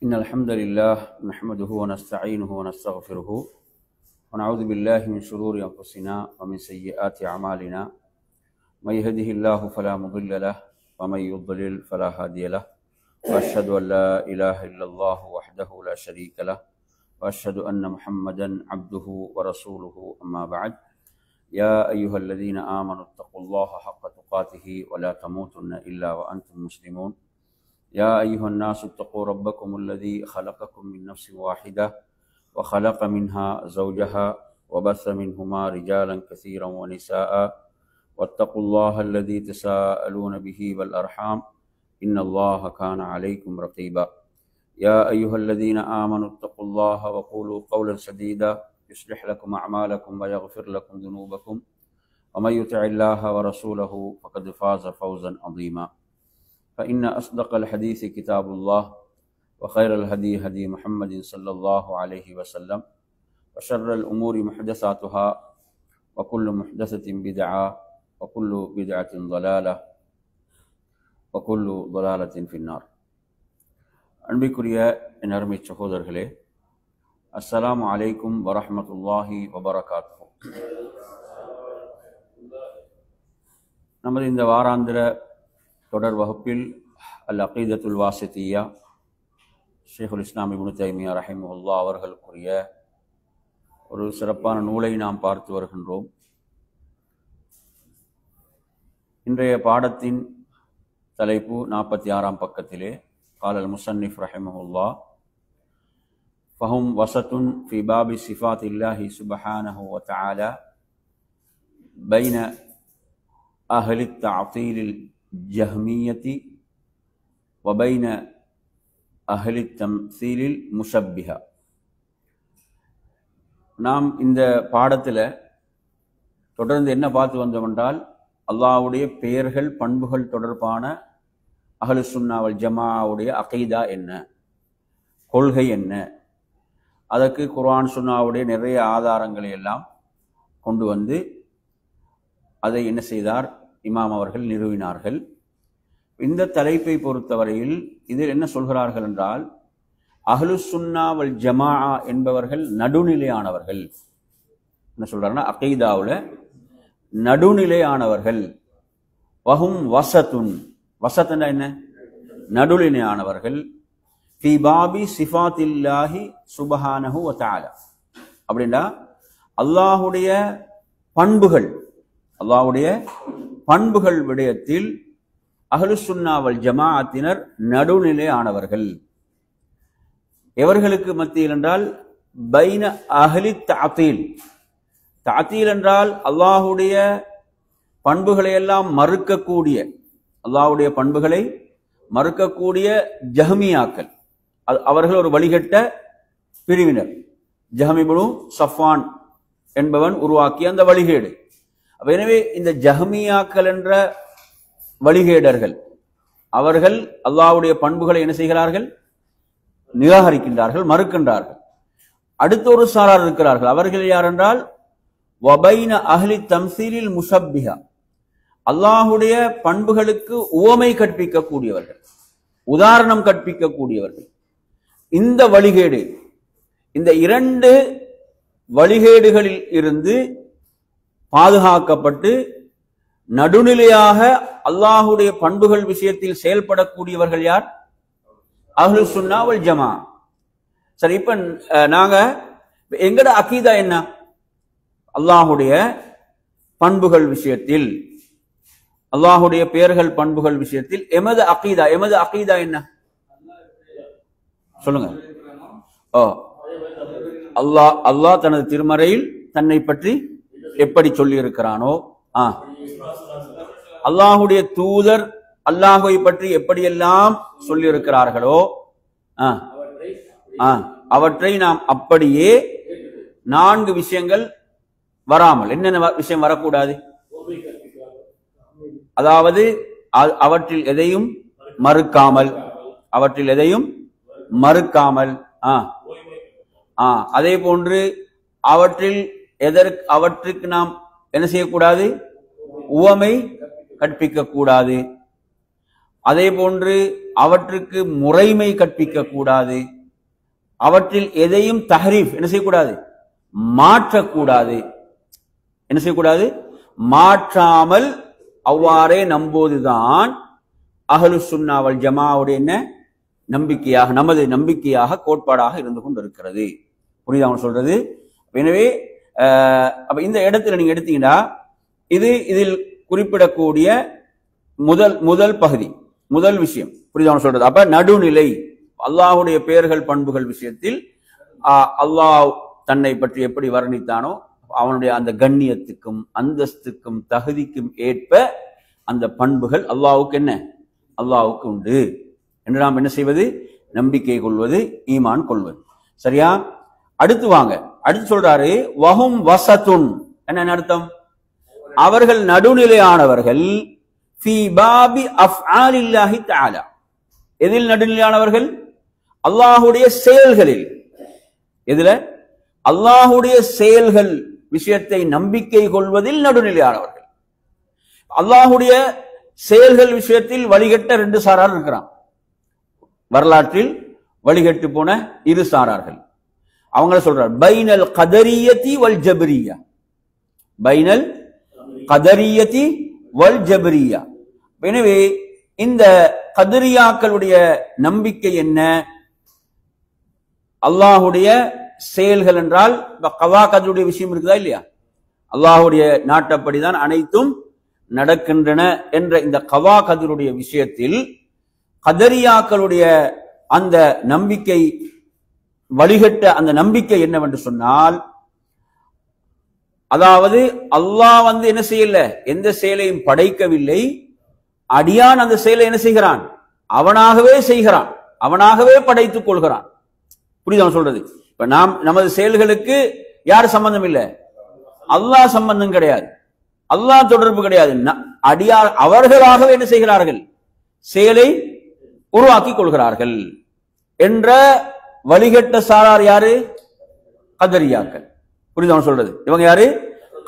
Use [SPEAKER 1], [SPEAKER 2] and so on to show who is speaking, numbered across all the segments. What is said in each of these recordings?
[SPEAKER 1] إن الحمد لله نحمده ونستعينه ونستغفره ونعوذ بالله من شرور أنفسنا ومن سيئات أعمالنا من يهده الله فلا مضل له ومن يضلل فلا هادي له وأشهد أن لا إله إلا الله وحده لا شريك له وأشهد أن محمدا عبده ورسوله أما بعد يا أيها الذين آمنوا اتقوا الله حق تقاته ولا تموتن إلا وأنتم مسلمون يا أيها الناس اتقوا ربكم الذي خلقكم من نفس واحدة وخلق منها زوجها وبث منهما رجالا كثيرا ونساء واتقوا الله الذي تساءلون به والأرحام إن الله كان عليكم رقيبا يا أيها الذين آمنوا اتقوا الله وقولوا قولا سديدا يصلح لكم أعمالكم ويغفر لكم ذنوبكم ومن يطع الله ورسوله فقد فاز فوزا عظيما فإن أصدق الحديث كتاب الله وخير الهدي هدي محمد صلى الله عليه وسلم وشر الأمور محدثاتها وكل محدثة بدعة وكل بدعة ضلالة وكل ضلالة في النار. அன்பிற்குரிய என் அருமை சகோதரர்களே, அஸ்ஸலாமு அலைக்கும் வரஹ்மத்துல்லாஹி வபரகாத்துஹு. நமது இந்த வாராந்திர தொடர் வகுப்பில் அல் அகீதத்துல் வாசித்தியா ஷேகுல் இஸ்லாம் இப்னு தைமியா ரஹிமஹுல்லாஹ் அவர்களுக்குரிய ஒரு சிறப்பான நூலை நாம் பார்த்து வருகின்றோம். இன்றைய பாடத்தின் தலைப்பு 46ஆம் பக்கத்திலே காலல் முஸன்னிஃப் ரஹிமஹுல்லாஹ் ஃபஹும் வஸத்துன் ஃபி பாபி சிஃபாத்தில்லாஹி சுப்ஹானஹு வ தஆலா பைன அஹ்லி தஅதீலில் ஜஹ்மிய்யத்தி வபைன அஹ்லி தம்சீலில் முஷப்பிஹா. நாம் இந்த பாடத்தில் தொடர்ந்து என்ன பார்த்து வந்தோம் என்றால், அல்லாஹ்வுடைய பெயர்கள் பண்புகள் தொடர்பான அஹ்லு சுன்னா வல் ஜமாஅவுடைய அகீதா என்ன, கொள்கை என்ன, அதற்கு குர்ஆன் சுன்னாவுடைய நிறைய ஆதாரங்களை எல்லாம் கொண்டு வந்து அதை என்ன செய்தார், இமாம் அவர்கள் நிறுவினார்கள். இந்த தலைப்பை பொறுத்தவரையில் இதில் என்ன சொல்கிறார்கள் என்றால், அஹ்லு சுன்னா வல் ஜமாஅ என்பவர்கள் நடுநிலையானவர்கள். என்ன சொல்றாருன்னா, அகீதாவுல நடுநிலையானவர்கள். வஹும் வஸத்துன், வஸத்னா என்ன, நடுநிலையானவர்கள். ஃபீ பாபி சிஃபாத்தில்லாஹி சுப்ஹானஹு வ தஆலா, அப்படின்னா அல்லாஹ்வுடைய பண்புகள், அல்லாஹ்வுடைய பண்புகள் விடயத்தில் அஹ்லு சுன்னா வல் ஜமாஅத்தினர் நடுநிலை ஆனவர்கள். எவர்களுக்கு மத்தியில் என்றால் பைன அஹ்லி தஅதீல். தஅதீல் என்றால் அல்லாஹ்வுடைய பண்புகளை எல்லாம் மறுக்கக்கூடிய, அல்லாஹ்வுடைய பண்புகளை மறுக்கக்கூடிய ஜஹ்மியாக்கள், அவர்கள் ஒரு வழிகட்ட பிரிவினர். ஜஹ்ம் இப்னு சஃப்வான் என்பவன் உருவாக்கிய அந்த வழிகேடு. எனவே இந்த ஜஹ்மியாக்கள் என்ற வழிகேடர்கள் அவர்கள் அல்லாஹ்வுடைய பண்புகளை என்ன செய்கிறார்கள், நிராகரிக்கின்றார்கள், மறுக்கின்றார்கள். அடுத்த ஒரு சாரார் இருக்கிறார்கள். அவர்கள் யார் என்றால் வபைன அஹ்லி தம்சீலில் முஷப்பிஹா, அல்லாஹ்வுடைய பண்புகளுக்கு உவமை கற்பிக்கக்கூடியவர்கள், உதாரணம் கற்பிக்கக்கூடியவர்கள். இந்த வழிகேடு, இந்த இரண்டு வழிகேடுகளில் இருந்து பாதுகாக்கப்பட்டு நடுநிலையாக அல்லாஹ்வுடைய பண்புகள் விஷயத்தில் செயல்படக்கூடியவர்கள் யார், அஹ்லு சுன்னா வல் ஜமாஅ. சரி, இப்ப நாங்க எங்கட அகீதா என்ன, அல்லாஹ்வுடைய பண்புகள் விஷயத்தில், அல்லாஹ்வுடைய பெயர்கள் பண்புகள் விஷயத்தில் எமது அகீதா என்ன சொல்லுங்க. அல்லாஹ் தனது திருமறையில் தன்னை பற்றி எப்படி சொல்லி இருக்கிறானோ, அல்லாஹ்வுடைய தூதர் அல்லாஹ்வை பற்றி எப்படியெல்லாம் சொல்லி இருக்கிறார்களோ அவற்றை நாம் அப்படியே 4 விஷயங்கள் வராமல், என்னென்ன விஷயம் வரக்கூடாது, அதாவது அவற்றில் எதையும் மறுக்காமல், அதே போன்று அவற்றுக்கு நாம் என்ன செய்யக்கூடாது, உவமை கற்பிக்க கூடாது. அதே போன்று அவற்றுக்கு முறைமை கற்பிக்க கூடாது, அவற்றில் எதையும் தஹரீஃப் என்ன செய்யக்கூடாது, மாற்றக்கூடாது. என்ன செய்யக்கூடாது, மாற்றாமல் அவ்வாறே நம்புவதுதான் அஹ்லு சுன்னா வல் ஜமாவுடைய என்ன நம்பிக்கையாக, நமது நம்பிக்கையாக, கோட்பாடாக இருந்து கொண்டிருக்கிறது. புரியுதா அவன் சொல்றது? எனவே அப்ப இந்த இடத்துல நீங்க எடுத்தீங்கன்னா இது இதில் குறிப்பிடக்கூடிய முதல் பகுதி, முதல் விஷயம். புரியுதா அவன் சொல்றது? அப்ப நடுநிலை, அல்லாஹுடைய பெயர்கள் பண்புகள் விஷயத்தில் அல்லாஹ் தன்னை பற்றி எப்படி வர்ணித்தானோ அவனுடைய அந்த கண்ணியத்துக்கும் அந்தஸ்துக்கும் தகுதிக்கும் ஏற்ப அந்த பண்புகள் அல்லாஹ்வுக்கு என்ன, அல்லாஹ்வுக்கு உண்டு என்று நாம் என்ன செய்வது, நம்பிக்கை கொள்வது, ஈமான் கொள்வது. சரியா? அடுத்து வாங்க, அடுத்து சொல்றாரு வஹும் வஸதுன். என்ன அர்த்தம்? அவர்கள் நடுநிலையானவர்கள் ஃபீ பாபி அஃஆலில்லாஹி தஆலா. எதில் நடுநிலையானவர்கள்? அல்லாஹ்வுடைய செயல்களில். எதுல? அல்லாஹ்வுடைய செயல்கள் விஷயத்தை நம்பிக்கை கொள்வதில் நடுநிலையானவர்கள். அல்லாஹ்வுடைய செயல்கள் விஷயத்தில் வழிகட்ட ரெண்டு சாரார் இருக்கிறான். வரலாற்றில் வழிகட்டு போன இரு சாரார்கள். அவங்கள சொல்றார் பைனல் கதரியத்தி வல் ஜபரியா. பைனல் கதரியத்தி வல் ஜபரியா. எனவே இந்த கதரியாக்களுடைய நம்பிக்கை என்ன? அல்லாஹுடைய செயல்கள் என்றால் கவா கதருடைய விஷயம் இருக்குதா இல்லையா? அல்லாஹுடைய நாட்டப்படிதான் அனைத்தும் நடக்கின்றன என்ற இந்த கவா கதருடைய விஷயத்தில் கதரியாக்களுடைய அந்த நம்பிக்கை, வழிகட்ட அந்த நம்பிக்கை என்னவென்று சொன்னால், அதாவது அல்லாஹ் என்ன செய்யல, எந்த செயலையும் படைக்கவில்லை, அடியான் அந்த செயலை என்ன செய்கிறான், அவனாகவே செய்கிறான், அவனாகவே படைத்துக் கொள்கிறான். புரியுதா சொல்றது? இப்ப நாம் நமது செயல்களுக்கு யார் சம்பந்தம் இல்லை, அல்லாஹ் சம்பந்தம் கிடையாது, அல்லாஹ் தொடர்பு கிடையாது. அடியார் அவர்களாகவே என்ன செய்கிறார்கள், செயலை உருவாக்கி கொள்கிறார்கள் என்ற வழிகட்ட சாரார் யாரு? கதரியாக்கள். புரியுதா சொல்றது? இவங்க யாரு?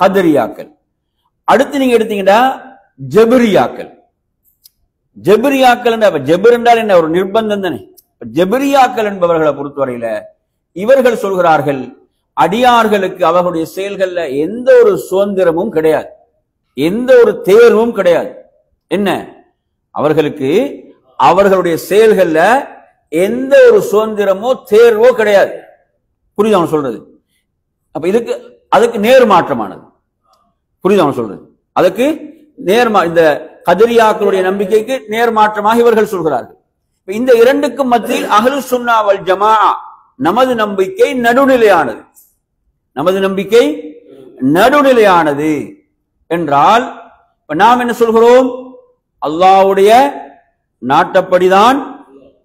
[SPEAKER 1] கதரியாக்கள். அடுத்து நீங்க எடுத்தீங்கன்னா ஜபரியாக்கள். ஜபரியாக்கள் ஜபர் என்றால் என்ன, ஒரு நிர்பந்தம் தானே. ஜபரியாக்கள் என்பவர்களை பொறுத்தவரையில இவர்கள் சொல்கிறார்கள் அடியார்களுக்கு அவர்களுடைய செயல்கள்ல எந்த ஒரு சுதந்திரமும் கிடையாது, எந்த ஒரு தேர்வும் கிடையாது. என்ன, அவர்களுக்கு அவர்களுடைய செயல்கள்ல எந்த ஒரு சுதந்திரமோ தேர்வோ கிடையாது. புரியுதா அவன் சொல்றது? அப்ப இதுக்கு அதுக்கு நேர் மாற்றமானது. புரியுதா அவன் சொல்றது? அதுக்கு இந்த கதரியாக்களுடைய நம்பிக்கைக்கு நேர் மாற்றமாக இவர்கள் சொல்கிறார்கள். இந்த இரண்டுக்கும் மத்தியில் அஹ்லு சுன்னா வல் ஜமாஅ நமது நம்பிக்கை நடுநிலையானது. நமது நம்பிக்கை நடுநிலையானது என்றால் நாம் என்ன சொல்கிறோம்? அல்லாஹ்வுடைய நாட்டப்படிதான்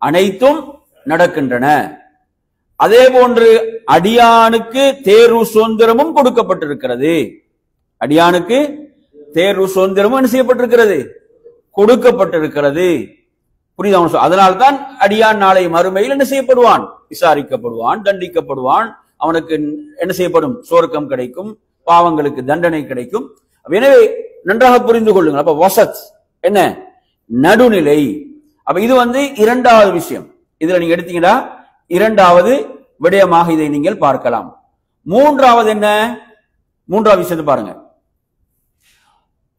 [SPEAKER 1] அனைத்தும் நடக்கின்றன. அதே போன்று அடியானுக்கு தேர்வு சுதந்திரமும் கொடுக்கப்பட்டிருக்கிறது. அடியானுக்கு தேர்வு சுதந்திரமும் என்ன செய்யப்பட்டிருக்கிறது, கொடுக்கப்பட்டிருக்கிறது. புரியுதா? அதனால்தான் அடியான் நாளை மறுமையில் என்ன செய்யப்படுவான், விசாரிக்கப்படுவான், தண்டிக்கப்படுவான். அவனுக்கு என்ன செய்யப்படும், சொர்க்கம் கிடைக்கும், பாவங்களுக்கு தண்டனை கிடைக்கும். எனவே நன்றாக புரிந்து கொள்ளுங்கள். அப்ப வசத் என்ன, நடுநிலை. அப்ப இது இரண்டாவது விஷயம். இதுல நீங்க எடுத்தீங்கன்னா இரண்டாவது விடயமாக இதை நீங்கள் பார்க்கலாம். மூன்றாவது என்ன, மூன்றாவது விஷயத்தை பாருங்க.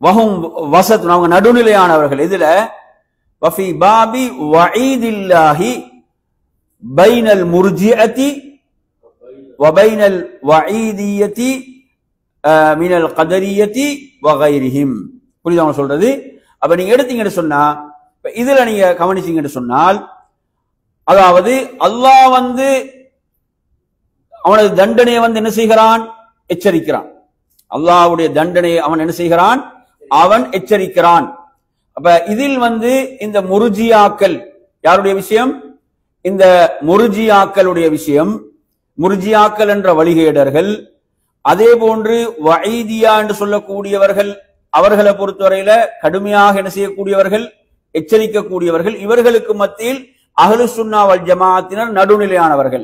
[SPEAKER 1] வஹும் வசத், அவங்க நடுநிலையானவர்கள். இதுல வஃபி பாபி வஈதில்லாஹி பைனல் முர்ஜிஅதி வ பைனல் வஈதியதி மினல் கதரியதி வ கைரிஹிம். புரியுதா சொல்றது? அப்ப நீங்க எடுத்தீங்கன்னு சொன்னா, இதுல நீங்க கவனிச்சீங்கன்னு சொன்னால், அதாவது அல்லாஹ் அவனது தண்டனையை என்ன செய்கிறான், எச்சரிக்கிறான். அல்லாஹ்வுடைய தண்டனையை அவன் என்ன செய்கிறான், அவன் எச்சரிக்கிறான். அப்ப இதில் இந்த முர்ஜியாக்கள் யாருடைய விஷயம், இந்த முர்ஜியாக்களுடைய விஷயம். முர்ஜியாக்கள் என்ற வழிகேடர்கள், அதே போன்று வஈதியா என்று சொல்லக்கூடியவர்கள், அவர்களை பொறுத்தவரையில கடுமையாக என்ன செய்யக்கூடியவர்கள், எச்சரிக்கக்கூடியவர்கள். இவர்களுக்கு மத்தியில் அஹ்லு சுன்னா வல் ஜமாஅத்தினர் நடுநிலையானவர்கள்.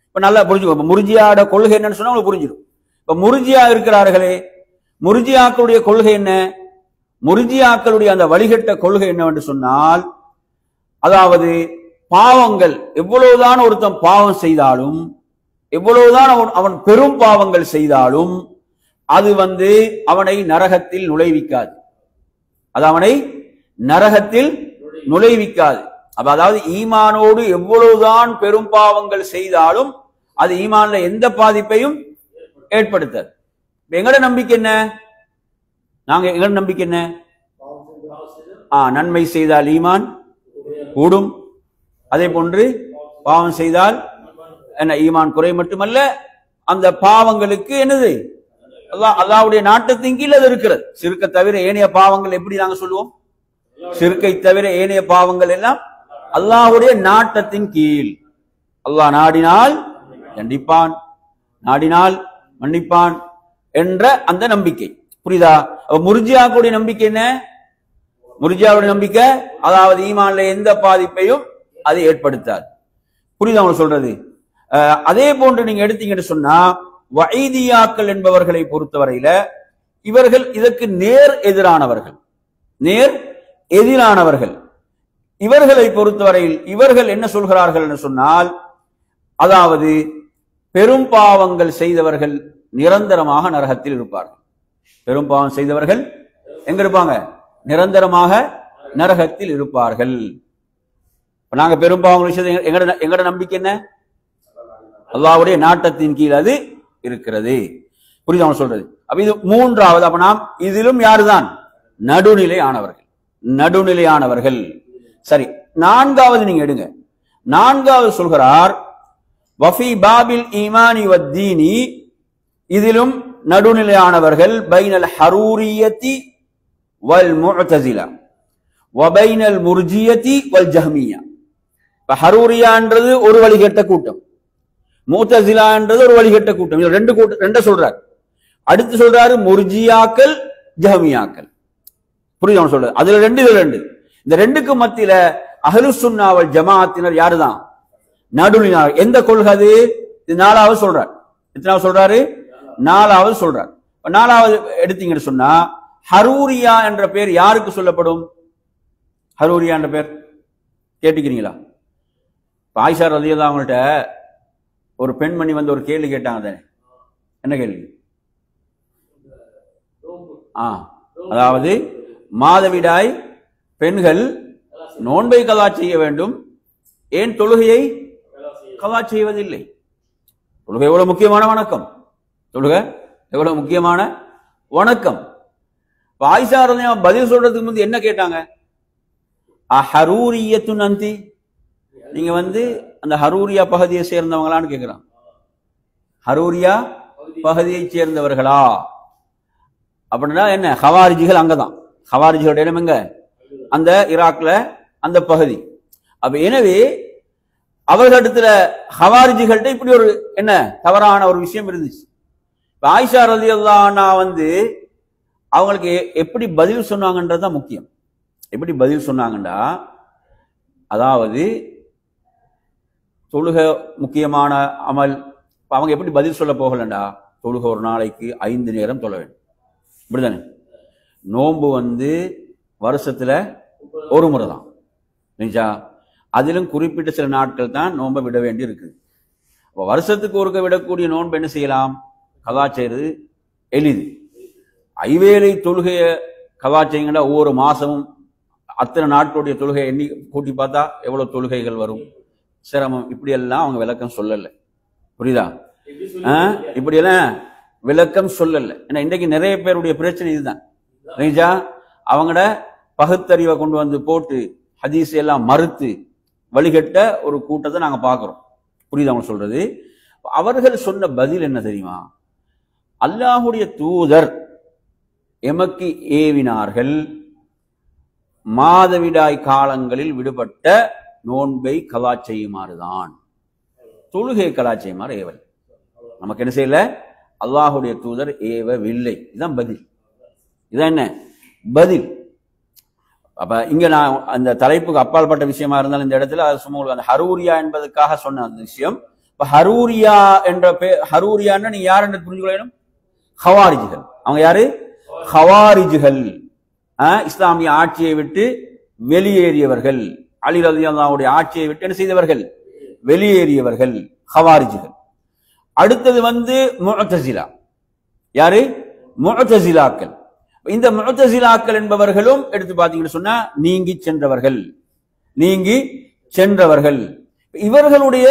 [SPEAKER 1] இப்ப நல்லா புரிஞ்சுக்கோ, முர்ஜியாவோட கொள்கை என்னன்னு சொன்னா உங்களுக்கு புரிஞ்சிடும். இப்ப முர்ஜியா இருக்கிறார்களே, முர்ஜியாக்களுடைய கொள்கை என்ன, முர்ஜியாக்களுடைய அந்த வழிகட்ட கொள்கை என்னவென்று சொன்னால், அதாவது பாவங்கள் எவ்வளவுதான் ஒருத்தன் பாவம் செய்தாலும், எவ்வளவுதான் அவன் பெரும் பாவங்கள் செய்தாலும் அது அவனை நரகத்தில் நுழைவிக்காது. அது அவனை நரகத்தில் நுழைவிக்காது. அதாவது ஈமானோடு எவ்வளவுதான் பெரும் பாவங்கள் செய்தாலும் அது ஈமான்ல எந்த பாதிப்பையும் ஏற்படுத்தாது. எங்கட நம்பிக்கை என்ன? எங்கட நம்பிக்கை என்ன? நன்மை செய்தால் ஈமான் கூடும், அதே போன்று பாவம் செய்தால் என்ன ஈமான் குறை மட்டுமல்ல, அந்த பாவங்களுக்கு என்னது அல்லாஹ்வுடைய நாட்டத்தின் கீழ் அது இருக்கிறது. சிறுக்கை தவிர ஏனைய பாவங்கள் எப்படி நாங்க சொல்லுவோம்? சிறுக்கை தவிர ஏனைய பாவங்கள் எல்லாம் அல்லாஹ்வுடைய நாட்டத்தின் கீழ். அல்லாஹ் நாடினால் தண்டிப்பான், நாடினால் மன்னிப்பான் என்ற அந்த நம்பிக்கை. புரியுதா? முர்ஜியாவுடைய நம்பிக்கை என்ன? முர்ஜியாவுடைய நம்பிக்கை அதாவது ஈமான்ல எந்த பாதிப்பையும் அது ஏற்படுத்தாது. புரியுதா அவங்க சொல்றது? அதே போன்று நீங்க எடுத்தீங்கன்னு சொன்னா வஈதியாக்கள் என்பவர்களை பொறுத்தவரையில இவர்கள் இதற்கு நேர் எதிரானவர்கள். நேர் எதிரானவர்கள். இவர்களை பொறுத்தவரையில் இவர்கள் என்ன சொல்கிறார்கள் என்று சொன்னால், அதாவது பெரும் பாவங்கள் செய்தவர்கள் நிரந்தரமாக நரகத்தில் இருப்பார்கள். பெரும் பாவம் செய்தவர்கள் எங்க இருப்பாங்க? நிரந்தரமாக நரகத்தில் இருப்பார்கள். நாங்க பெரும் பாவங்கள் செய்த எங்கட நம்பிக்கை என்ன? அல்லாஹ்வுடைய நாட்டத்தின் கீழ் அது இருக்கிறது. புரியுது அவங்க சொல்றது? அப்ப இது மூன்றாவது. அப்ப நாம் இதிலும் யாருதான்? நடுநிலை ஆனவர்கள். நடுநிலையானவர்கள். சரி, நான்காவது நீங்க எடுங்க. நான்காவது சொல்கிறார் வஃபி பாபில் ஈமானி வத்தீனி, இதிலும் நடுநிலையானவர்கள் பைனல் ஹரூரியத்தி வல் முஅ்தஸிலா வ பைனல் முர்ஜியத்தி வல் ஜஹ்மியா. இப்ப ஹரூரியான்றது ஒரு வழிகட்ட கூட்டம், முஅ்தஸிலான்றது ஒரு வழிகட்ட கூட்டம். இது ரெண்டு சொல்றார். அடுத்து சொல்றாரு முர்ஜியாக்கள் ஜஹ்மியாக்கள். புரியுது அவன் சொல்றது? அதுல ரெண்டு, இதுல ரெண்டு. இந்த ரெண்டுக்கு மத்தியில அஹ்லுஸ் சுன்னா வல் ஜமாஅத்தினர் யாருதான்? நடுநிலை. எந்த கொள்கை அது? இது நாலாவது சொல்றார். எத்தனாவது சொல்றாரு? நாலாவது சொல்றார். நாலாவது எடுத்தீங்கன்னு சொன்னா ஹரூரியா என்ற பேர் யாருக்கு சொல்லப்படும்? ஹரூரியா என்ற பேர் கேட்டுக்கிறீங்களா? ஆயிஷா ரலியல்லாஹு அவங்கள்ட்ட ஒரு பெண்மணி ஒரு கேள்வி கேட்டாங்க. என்ன கேள்வி? அதாவது மாதவிடாய் பெண்கள் நோன்பை கலா செய்ய வேண்டும், ஏன் தொழுகையை கலா செய்வதில்லை? தொழுகை எவ்வளவு முக்கியமான வணக்கம். தொழுகை எவ்வளவு முக்கியமான வணக்கம். ஆயிஷா ரலியல்லாஹு பதில் சொல்றதுக்கு முந்தி என்ன கேட்டாங்க? ஹரூரியத்து நந்தி, நீங்க அந்த ஹரூரியா பகுதியை சேர்ந்தவங்களான்னு கேட்கிறான். ஹரூரியா பகுதியை சேர்ந்தவர்களா அப்படின்னா என்ன? ஹவாரிஜிகள் அங்கதான். ஹவாரிஜிகளோட இடம் எங்க? அந்த ஈராக்ல அந்த பகுதி. அப்ப எனவே அவர்களிடத்துல ஹவாரிஜிகள்கிட்ட இப்படி ஒரு என்ன தவறான ஒரு விஷயம் இருந்துச்சு. ஆயிஷா ரலியல்லாஹு அன்ஹா அவங்களுக்கு எப்படி பதில் சொன்னாங்கன்றதுதான் முக்கியம். எப்படி பதில் சொன்னாங்கண்டா, அதாவது தொழுகை முக்கியமான அமல். அவங்க எப்படி பதில் சொல்ல போகலண்டா, தொழுகை ஒரு நாளைக்கு 5 நேரம் தொழ வேண்டும், இப்படிதானே? நோன்பு வருஷத்துல ஒரு முறை தான், நிஜா. அதிலும் குறிப்பிட்ட சில நாட்கள் தான் நோன்பை விட வேண்டி இருக்குது. வருஷத்துக்கு ஒருக்க விடக்கூடிய நோன்பு என்ன செய்யலாம்? கலா செய்யறது எளிது. ஐவேளை தொழுகைய கலா செய்யுங்கன்னா ஒவ்வொரு மாசமும் அத்தனை நாட்களுடைய தொழுகை எண்ணி கூட்டி பார்த்தா எவ்வளவு தொழுகைகள் வரும், சிரமம். இப்படி எல்லாம் அவங்க விளக்கம் சொல்லல. புரியுதா? இப்படி எல்லாம் விளக்கம் சொல்லல. ஏன்னா இன்றைக்கு நிறைய பேருடைய பிரச்சனை இதுதான். நிஜா அவங்களோட பகுத்தறிவை கொண்டு போட்டு ஹதீஸ் எல்லாம் மறுத்து வழிகட்ட ஒரு கூட்டத்தை நாங்க பார்க்கிறோம். புரியுது அவங்க சொல்றது? அவர்கள் சொன்ன பதில் என்ன தெரியுமா? அல்லாஹுடைய தூதர் எமக்கு ஏவினார்கள், மாதவிடாய் காலங்களில் விடுபட்ட நோன்பை கலா செய்யுமாறுதான், தொழுகை கலா செய்யுமாறு ஏவல். நமக்கு என்ன செய்யல? அல்லாஹுடைய தூதர் ஏவவில்லை. இதுதான் பதில். இதான் என்ன பதில்? அப்ப இங்க நான் அந்த தலைப்புக்கு அப்பாற்பட்ட விஷயமா இருந்தாலும் இந்த இடத்துல சும்மா அந்த ஹரூரியா என்பதற்காக சொன்ன அந்த விஷயம். இப்ப ஹரூரியா என்ற ஹரூரியான்னு நீங்க யார் என்று புரிஞ்சு கொள்ளணும்? ஹவாரிஜிகள். அவங்க யாரு? ஹவாரிஜிகள். இஸ்லாமிய ஆட்சியை விட்டு வெளியேறியவர்கள். அலி ரலியல்லாஹுடைய ஆட்சியை விட்டு என்ன செய்தவர்கள்? வெளியேறியவர்கள் ஹவாரிஜிகள். அடுத்தது முஅ்தஸிலா. யாரு? முஅ்தஸிலாக்கள். இந்த முஅ்தஸிலாக்கள் என்பவர்களும் எடுத்து பார்த்தீங்கன்னு சொன்னா நீங்கி சென்றவர்கள். இவர்களுடைய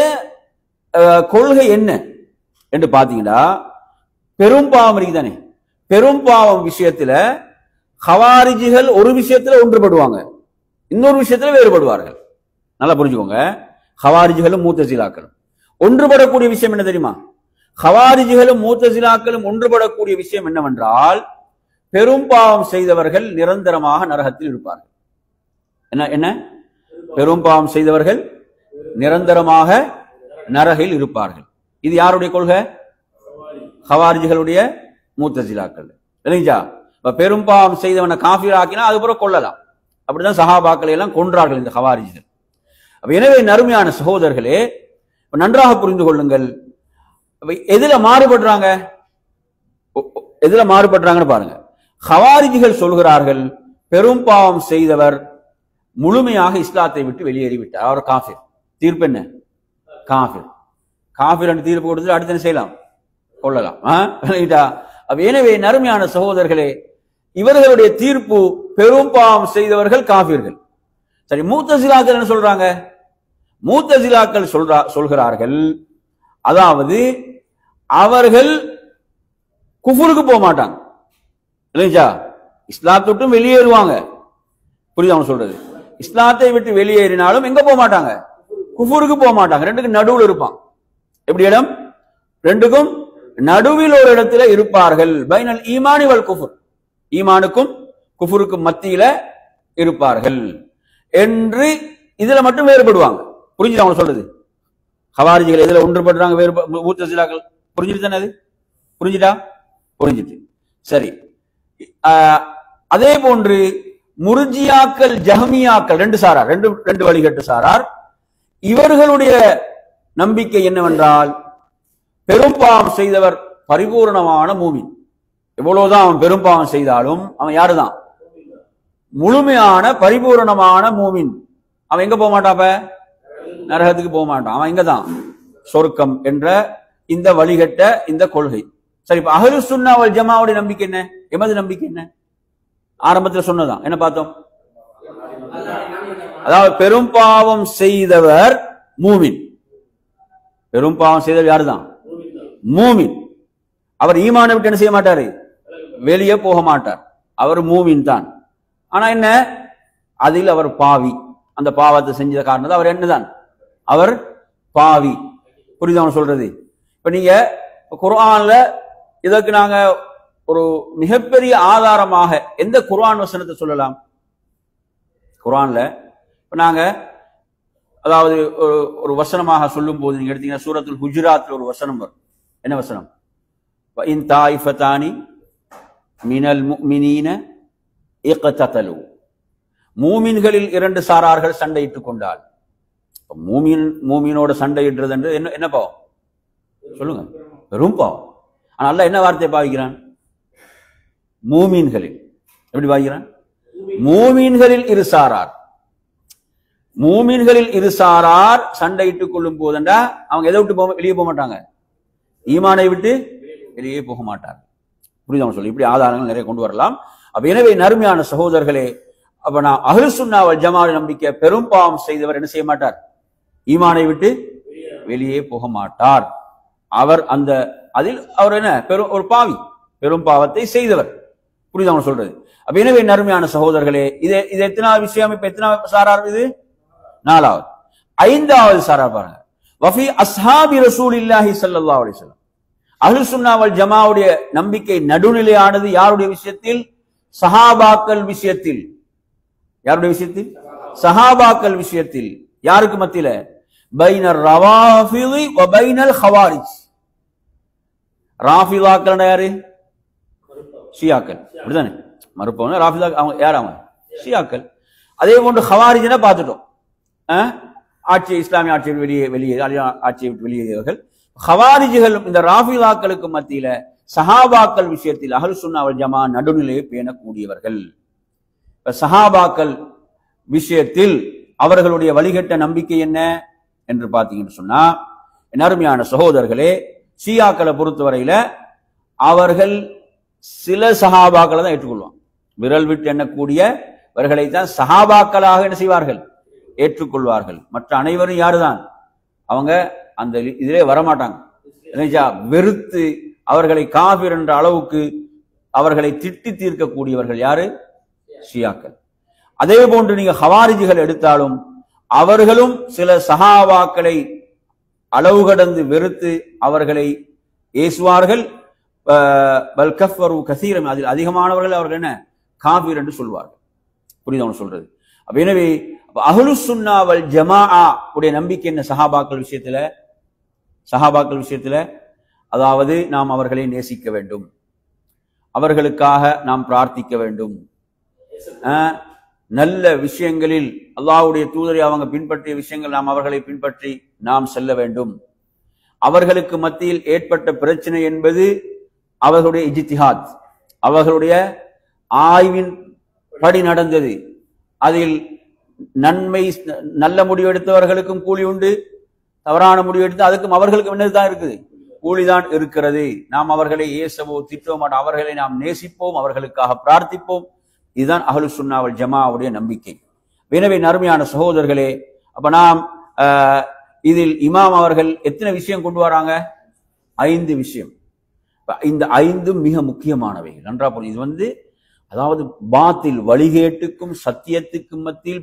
[SPEAKER 1] கொள்கை என்ன என்று பார்த்தீங்கன்னா, பெரும்பாவம் இருக்குதானே, பெரும்பாவம் விஷயத்துல ஹவாரிஜிகள் ஒரு விஷயத்துல ஒன்றுபடுவாங்க, இன்னொரு விஷயத்துல வேறுபடுவார்கள். நல்லா புரிஞ்சுக்கோங்க. ஹவாரிஜிகளும் முஅ்தஸிலாக்களும் ஒன்றுபடக்கூடிய விஷயம் என்ன தெரியுமா? ஹவாரிஜிகளும் முஅ்தஸிலாக்களும் ஒன்றுபடக்கூடிய விஷயம் என்னவென்றால், பெரும்பாவம் செய்தவர்கள் நிரந்தரமாக நரகத்தில் இருப்பார்கள். என்ன? பெரும்பாவம் செய்தவர்கள் நிரந்தரமாக நரகில் இருப்பார்கள். இது யாருடைய கொள்கை? ஹவாரிஜிகளுடைய, முஅ்தஸிலாக்கள். இல்லைங்களா? பெரும்பாவம் செய்தவனை காஃபிர் ஆக்கினா அதுபுறம் கொள்ளலாம். அப்படிதான் சஹாபாக்களை எல்லாம் கொன்றார்கள் இந்த ஹவாரிஜிகள். எனவே நறுமையான சகோதரர்களே, நன்றாக புரிந்து கொள்ளுங்கள். எதுல மாறுபடுறாங்கன்னு பாருங்க. ஹவாரிஜிகள் சொல்கிறார்கள், பெரும்பாவம் செய்தவர் முழுமையாக இஸ்லாத்தை விட்டு வெளியேறிவிட்டார், அவர் காஃபிர். தீர்ப்பு என்ன? காஃபிர். காஃபிர் என்று தீர்ப்பு கொடுத்து அடுத்து என்ன செய்யலாம்? கொள்ளலாம். எனவே நறுமையான சகோதரர்களே, இவர்களுடைய தீர்ப்பு பெரும்பாவம் செய்தவர்கள் காஃபிர்கள். சரி, முஅ்தஸிலாக்கள் என்ன சொல்றாங்க? முஅ்தஸிலாக்கள் சொல்கிறார்கள், அதாவது அவர்கள் குஃபுருக்கு போக மாட்டாங்க. இல்லைங்களா? இஸ்லாத்தை விட்டு வெளியேறுவாங்க. புரியுது அவங்க சொல்றது? இஸ்லாத்தை விட்டு வெளியேறினாலும் எங்க போக மாட்டாங்க? குஃபுருக்கு போக மாட்டாங்க. ரெண்டுக்கும் நடுவில் இருப்பான். எப்படி இடம்? ரெண்டுக்கும் நடுவில் ஒரு இடத்துல இருப்பார்கள். பைனல் ஈமானி வல் குஃபுர், ஈமானுக்கும் குஃபுருக்கும் மத்தியில இருப்பார்கள் என்று இதுல மட்டும் வேறுபடுவாங்க. புரிஞ்சுது அவங்க சொல்றது? ஹவாரிஜிகள் எதுல ஒன்றுபடுறாங்க? முஅ்தஸிலாக்கள். புரிஞ்சுட்டு தானே? அது புரிஞ்சுட்டு. சரி, அதே போன்று முர்ஜியாக்கள், ஜஹ்மியாக்கள், ரெண்டு வழிகட்டு சாரார். இவர்களுடைய நம்பிக்கை என்னவென்றால், பெரும்பாவம் செய்தவர் பரிபூர்ணமான மூமின். எவ்வளவுதான் அவன் பெரும்பாவம் செய்தாலும் அவன் யாருதான்? முழுமையான பரிபூர்ணமான மூமின். அவன் எங்க போக மாட்டான்? நரகத்துக்கு போக மாட்டான். அவன் எங்கதான்? சொர்க்கம் என்ற இந்த வழிகட்ட இந்த கொள்கை. சரி, இப்ப அஹ்லுஸ் சுன்னா வல் ஜமாவுடைய நம்பிக்கை என்ன? எமது நம்பிக்கை என்ன? ஆரம்பத்தில் சொன்னதான் என்ன பார்த்தோம்? அதாவது பெரும்பாவம் செய்தவர் மூமின். பெரும்பாவம் செய்தவர் யாருதான்? மூமின். அவர் ஈமானை விட்டு என்ன செய்ய மாட்டாரு? வெளியே போக மாட்டார். அவர் மூமின் தான். ஆனா என்ன? அதில் அவர் பாவி. அந்த பாவத்தை செஞ்ச காரணம் அவர் என்னதான்? அவர் பாவி. புரியுது அவன் சொல்றது? இப்ப நீங்க குர்ஆன்ல இதற்கு நாங்க ஒரு மிகப்பெரிய ஆதாரமாக எந்த குர்ஆன் வசனத்தை சொல்லலாம்? குர்ஆன்ல இப்ப நாங்க அதாவது ஒரு வசனமாக சொல்லும் போது நீங்க எடுத்தீங்கன்னா சூரத்துல் ஹுஜராத்ல ஒரு வசனம் வரும். என்ன வசனம்? இன் தாயிஃபதானி மினல் முஃமினீன இக்ததலு, மூமின்களில் இரண்டு சாரார்கள் சண்டையிட்டுக் கொண்டால். மூமினோட சண்டையிடுறது என்று என்ன பாவம் சொல்லுங்க? பெரும் பாவம். ஆனா அல்லாஹ் என்ன வார்த்தையை பாவிக்கிறான்? மூமின்களில். எப்படி பாவிக்கிறான்? மூமின்களில் இரு சாரார். மூமின்களில் இரு சாரார் சண்டையிட்டுக் கொள்ளும் போதுண்டா அவங்க எதை விட்டு வெளியே போக மாட்டாங்க? ஈமானை விட்டு வெளியே போக மாட்டாங்க. புரியுது அவன் சொல்லி? இப்படி ஆதாரங்கள் நிறைய கொண்டு வரலாம். அப்ப எனவே நறுமையான சகோதரர்களே, அப்ப நான் அஹ்லுஸ் சுன்னா வல் ஜமாஅத் நம்பிக்கை, பெரும்பாவம் செய்தவர் என்ன செய்ய மாட்டார்? ஈமானை விட்டு வெளியே போக மாட்டார். அவர் அந்த அதில் அவர் என்ன ஒரு பாவி, பெரும் பாவத்தை செய்தவர். புரியுது அவன் சொல்றது? அப்ப எனவே நறுமையான சகோதரர்களே, இது எத்தனாவது விஷயம்? இப்ப எத்தனாவது சாரார் இது? நாலாவது. ஐந்தாவது சாரார் பாருங்க. வஃபி அஸ்ஹாபி ரசூலில்லாஹி ஸல்லல்லாஹு அலைஹி வஸல்லம். அஹ்லுஸ் சுன்னா வல் ஜமாஅத்துடைய நம்பிக்கை நடுநிலையானது யாருடைய விஷயத்தில்? சஹாபாக்கள் விஷயத்தில். யாருடைய விஷயத்தில்? சஹாபாக்கள் விஷயத்தில். யாருக்கு மத்தியில? பைனர் ரவாஃபிதி வ பைனல் ஹவாரிஜ். ராஃபிதாக்கள் யாரு? ஷியாக்கள். அப்படிதானே? மறுப்பவங்க ராஃபிதா. அவங்க யார்? அவங்க ஷியாக்கள். அதே போன்று ஹவாரிஜ்னா பார்த்துட்டோம். இஸ்லாமிய ஆட்சியை விட்டு வெளியேறியவர்கள் ஹவாரிஜிகள். இந்த ராஃபிதாக்களுக்கு மத்தியில சஹாபாக்கள் விஷயத்தில் அஹ்லுஸ் சுன்னா வல் ஜமாஅத் நடுநிலையை பேணக்கூடியவர்கள். சஹாபாக்கள் விஷயத்தில் அவர்களுடைய வழிகட்ட நம்பிக்கை என்ன என்று பார்த்தீங்கன்னு சொன்னா, என் அருமையான சகோதரர்களே, ஷியாக்களை பொறுத்தவரையில அவர்கள் சில சஹாபாக்களை தான் ஏற்றுக்கொள்வாங்க. விரல் விட்டு எண்ணக்கூடியவர்களை தான் சஹாபாக்களாக என்ன செய்வார்கள், ஏற்றுக்கொள்வார்கள். மற்ற அனைவரும் யாருதான், அவங்க அந்த இதிலே வரமாட்டாங்க. வெறுத்து அவர்களை காபிர் என்ற அளவுக்கு அவர்களை திட்டி தீர்க்கக்கூடியவர்கள் யாரு, ஷியாக்கள். அதே போன்று நீங்க ஹவாரிஜிகள் எடுத்தாலும் அவர்களும் சில சஹாபாக்களை அளவு கடந்து வெறுத்து அவர்களை ஏசுவார்கள். அதில் அதிகமானவர்கள் அவர்கள் என்ன காபிர் என்று சொல்வார்கள். புரியுது சொல்றது. எனவே அஹ்லுஸ் சுன்னா வல் ஜமாஅ உடைய நம்பிக்கை என்ன சஹாபாக்கள் விஷயத்துல, அதாவது நாம் அவர்களை நேசிக்க வேண்டும், அவர்களுக்காக நாம் பிரார்த்திக்க வேண்டும், நல்ல விஷயங்களில் அல்லாஹ்வுடைய தூதரை அவங்க பின்பற்றிய விஷயங்கள் நாம் அவர்களை பின்பற்றி நாம் செல்ல வேண்டும். அவர்களுக்கு மத்தியில் ஏற்பட்ட பிரச்சனை என்பது அவர்களுடைய இஜ்திஹாத், அவர்களுடைய ஆய்வின் படி நடந்தது. அதில் நன்மை நல்ல முடிவெடுத்தவர்களுக்கும் கூலி உண்டு, தவறான முடிவெடுத்து அதுக்கும் அவர்களுக்கும் என்னதுதான் இருக்குது, கூலிதான் இருக்கிறது. நாம் அவர்களை ஏசவோ திட்டவோ மாட்டோம், அவர்களை நாம் நேசிப்போம், அவர்களுக்காக பிரார்த்திப்போம். இதுதான் அஹ்லுஸ் சுன்னா வல் ஜமாஅவுடைய நம்பிக்கை. எனவே நறுமையான சகோதரர்களே, அப்ப நாம் இதில் இமாம் அவர்கள் எத்தனை விஷயம் கொண்டு வராங்க, 5 விஷயம். இந்த 5 மிக முக்கியமானவை. நன்றா புரியும். இது அதாவது பாத்தில் வழிகேட்டுக்கும் சத்தியத்துக்கும் மத்தியில்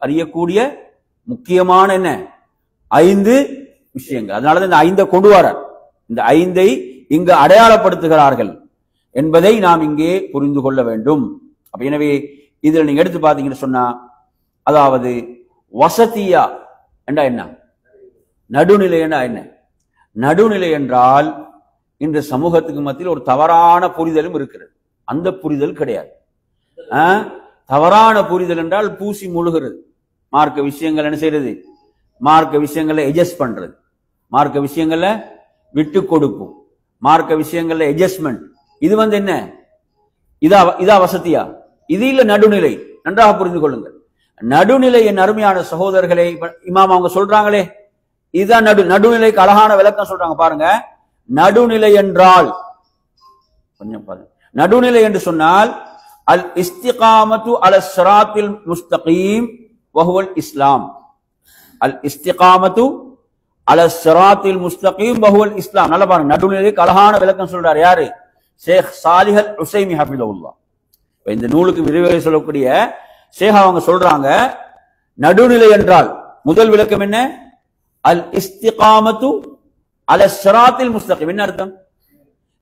[SPEAKER 1] அறியக்கூடிய முக்கியமான என்ன 5 விஷயங்கள். அதனாலதான் இந்த 5 கொண்டு வர, இந்த 5 இங்கு அடையாளப்படுத்துகிறார்கள் என்பதை நாம் இங்கே புரிந்து கொள்ள வேண்டும். அப்ப எனவே இதில் நீங்க எடுத்து பார்த்தீங்கன்னு சொன்னா, அதாவது வசதியா என்றா என்ன, நடுநிலை என்றா என்ன. நடுநிலை என்றால் இன்று சமூகத்துக்கு மத்தியில் ஒரு தவறான புரிதலும் இருக்கிறது. அந்த புரிதல் கிடையாது. தவறான புரிதல் என்றால் பூசி முழுகிறது. மார்க்க விஷயங்கள் என்ன செய்யறது, மார்க்க விஷயங்களை எட்ஜஸ்ட் பண்றது, மார்க்க விஷயங்கள்ல விட்டு கொடுப்பு, மார்க்க விஷயங்கள்ல எட்ஜஸ்ட்மெண்ட். இது என்ன, இதா வசதியா? இது இல்ல நடுநிலை. நன்றாக புரிந்து கொள்ளுங்கள். நடுநிலை என் அருமையான சகோதரர்களை இமாம் அவங்க சொல்றாங்களே, இதுதான் நடுநிலைக்கு அழகான விளக்கம் சொல்றாங்க பாருங்க. நடுநிலை என்றால் கொஞ்சம் பாருங்க. நடுநிலை என்று சொன்னால் அல் இஸ்திகாமத்து அல ஸிராத்தில் முஸ்தகீம் வஹுவல் இஸ்லாம். அல் இஸ்திகாமத்து அல ஸிராத்தில் முஸ்தகீம் வஹுவல் இஸ்லாம். நல்ல பாருங்க, நடுநிலைக்கு அழகான விளக்கம் சொல்றாரு யாரு, ஷேக் சாலிஹ் அல் உஸைமி ஹஃபிதஹுல்லாஹ். இந்த நூலுக்கு விரிவுரை சொல்லக்கூடிய ஷேக் அவங்க சொல்றாங்க, நடுநிலை என்றால் முதல் விளக்கம் என்ன, அல் இஸ்திகாமத்து அல ஸிராத்தில் முஸ்தகீம். என்ன அர்த்தம்?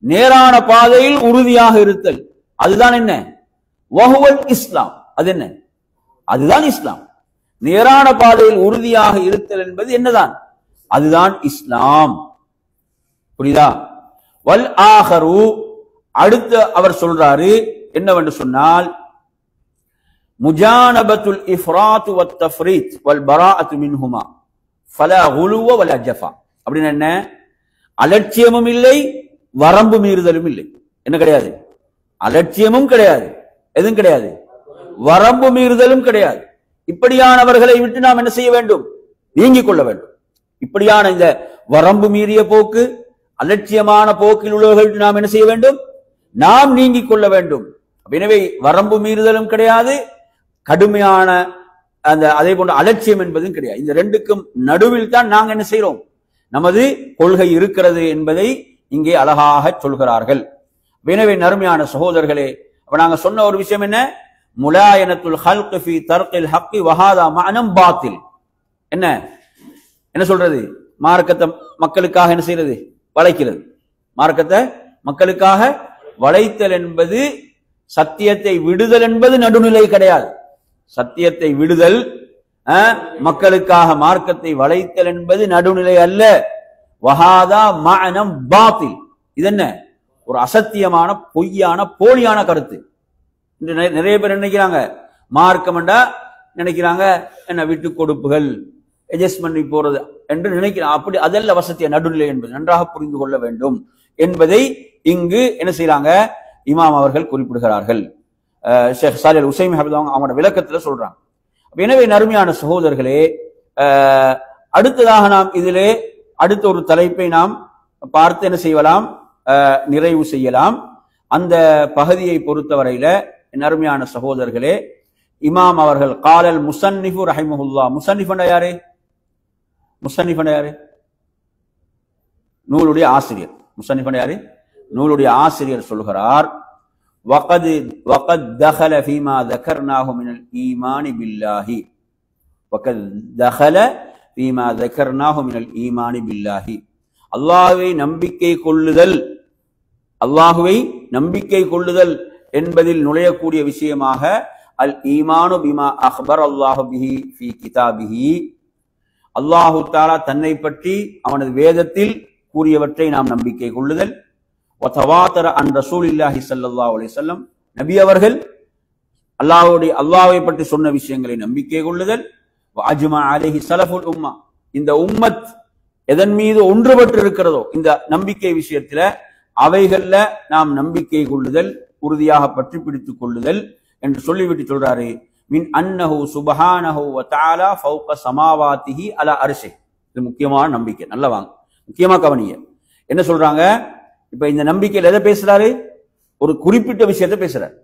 [SPEAKER 1] நேரான பாதையில் உறுதியாக இருத்தல். அதுதான் என்ன, வஹுவல் இஸ்லாம். அது என்ன, அதுதான் இஸ்லாம். நேரான பாதையில் உறுதியாக இருத்தல் என்பது என்னதான், அதுதான் இஸ்லாம். புரியுதா? வல் ஆஹரு, அடுத்து அவர் சொல்றாரு என்னவென்று சொன்னால், முஜானபத்துல் இஃப்ராத் வத் தஃப்ரீத் வல் பராஅத்து மின்ஹுமா ஃபலா குலுவ வலா ஜஃபா. அப்படின்னா என்ன, அலட்சியமும் இல்லை, வரம்பு மீறுதலும் இல்லை. என்ன கிடையாது, அலட்சியமும் கிடையாது, எதுவும் கிடையாது, வரம்பு மீறுதலும் கிடையாது. இப்படியானவர்களை விட்டு நாம் என்ன செய்ய வேண்டும், நீங்கிக் கொள்ள வேண்டும். இப்படியான இந்த வரம்பு மீறிய போக்கு, அலட்சியமான போக்கில் உள்ளவர்கள் நாம் என்ன செய்ய வேண்டும், நாம் நீங்கிக் கொள்ள வேண்டும். எனவே வரம்பு மீறுதலும் கிடையாது, கடுமையான அந்த அதே போன்ற அலட்சியம் என்பதும் கிடையாது. இந்த ரெண்டுக்கும் நடுவில் தான் நாங்கள் என்ன செய்யறோம், நமது கொள்கை இருக்கிறது என்பதை இங்கே அழகாக சொல்கிறார்கள். எனவே நறுமையான சகோதரர்களே, அப்ப நாங்க சொன்ன ஒரு விஷயம் என்ன, முலாயனத்துல் ஹல்க் ஃபீ தர்கில் ஹக்கி வஹாதா மஅனம் பாத்தில். என்ன என்ன சொல்றது, மார்க்கத்தை மக்களுக்காக என்ன செய்யறது, வளைக்கிறது. மார்க்கத்தை மக்களுக்காக வளைத்தல் என்பது, சத்தியத்தை விடுதல் என்பது நடுநிலை கிடையாது. சத்தியத்தை விடுதல், மக்களுக்காக மார்க்கத்தை வளைத்தல் என்பது நடுநிலை அல்ல. வஹாதா மஅனம் பாத்தில். இது என்ன, ஒரு அசத்தியமான பொய்யான போலியான கருத்து. நிறைய பேர் நினைக்கிறாங்க மார்க்கம் என்றா, நினைக்கிறாங்க என்ன விட்டு கொடுப்புகள், அட்ஜஸ்ட்மெண்ட் போறது என்று நினைக்கிறாங்க. அப்படி அதல்ல வசத்திய நடுநிலை என்பது. நன்றாக புரிந்து கொள்ள வேண்டும் என்பதை இங்கு என்ன செய்யறாங்க, இமாம் அவர்கள் குறிப்பிடுகிறார்கள். ஷேக் சாலிஹ் அல் உஸைமி ஹஃபிதஹுல்லாஹ் அவங்களோட விளக்கத்துல சொல்றாங்க. எனவே நறுமையான சகோதரர்களே, அடுத்ததாக நாம் இதிலே அடுத்த ஒரு தலைப்பை நாம் பார்த்து என்ன செய்யலாம், நிறைவு செய்யலாம். அந்த பகுதியை பொறுத்தவரையில நறுமையான சகோதரர்களே, இமாம் அவர்கள் காலல் முசன்னிஃபு ரஹிமஹுல்லா, முசன்னிஃபுன்னா யாரு? முசன்னிஃபுன்னா யாரு? நூலுடைய ஆசிரியர். முசன்னிஃபுன்னா யாரு? நூலுடைய ஆசிரியர் சொல்கிறார், وقد دخل فيما ذكرناه من الإيمان بالله وقد دخل فيما ذكرناه من الإيمان بالله அல்லாஹ்வை நம்பிக்கை கொள்ளுதல் என்பதில் நுழையக்கூடிய விஷயமாக அல் ஈமானு பிமா அக்பர் அல்லாஹு பிஹி ஃபீ கிதாபிஹி, அல்லாஹு தஆலா தன்னை பற்றி அவனது வேதத்தில் கூறியவற்றை நாம் நம்பிக்கை கொள்ளுதல். வதவாத்தர அன் ரசூலில்லாஹி ஸல்லல்லாஹு அலைஹி வஸல்லம், நபி அவர்கள் அல்லாஹ்வை பற்றி சொன்ன விஷயங்களை நம்பிக்கை கொள்ளுதல். வஅஜ்மா அலைஹி ஸலஃபுல் உம்மா, இந்த உம்மத் எதன் மீது ஒன்றுபட்டு இருக்கிறதோ இந்த நம்பிக்கை விஷயத்துல அவைகள்ல நாம் நம்பிக்கை கொள்ளுதல், உறுதியாக பற்றி பிடித்துக் கொள்ளுதல் என்று சொல்லிவிட்டு சொல்றாரு, மின் அன்னஹு சுப்ஹானஹு வ தஆலா ஃபௌக ஸமாவாத்திஹி அலா அர்ஷி. இது முக்கியமான நம்பிக்கை. நல்லா வாங்க, முக்கியமா கவனிங்க. என்ன சொல்றாங்க? இப்ப இந்த நம்பிக்கையில் எதை பேசுறாரு? ஒரு குறிப்பிட்ட விஷயத்தை பேசுறார்.